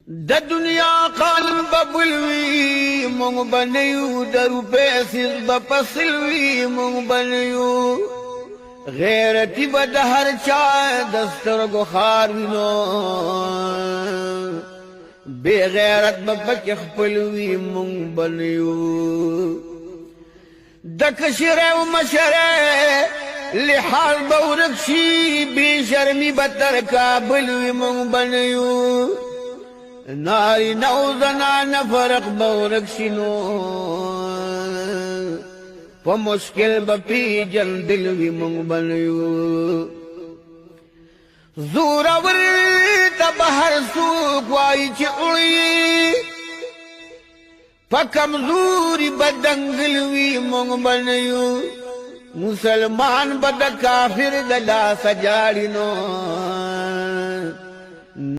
د دنیا قانون ببلوی مونږ بنیو د روپے سیز بپسلوی مونږ بنیو غیرتی به د هر چا د سترګو خار وینو بے غیرت به پکې خپلوي مونږ بنیو د کشره او مشره لحال به ورک شي بې شرمي به تر کابل وي مونږ بنیو ناری نو زنانه فرق به ورک شي نو په مشکل به پیژندل وي مونږ بنیو زورور ته به هر څوک وایي چې اړوي په کمزوري به دنګل وي مونږ بنیو مسلمان به د کافر د لاسه جاړي نو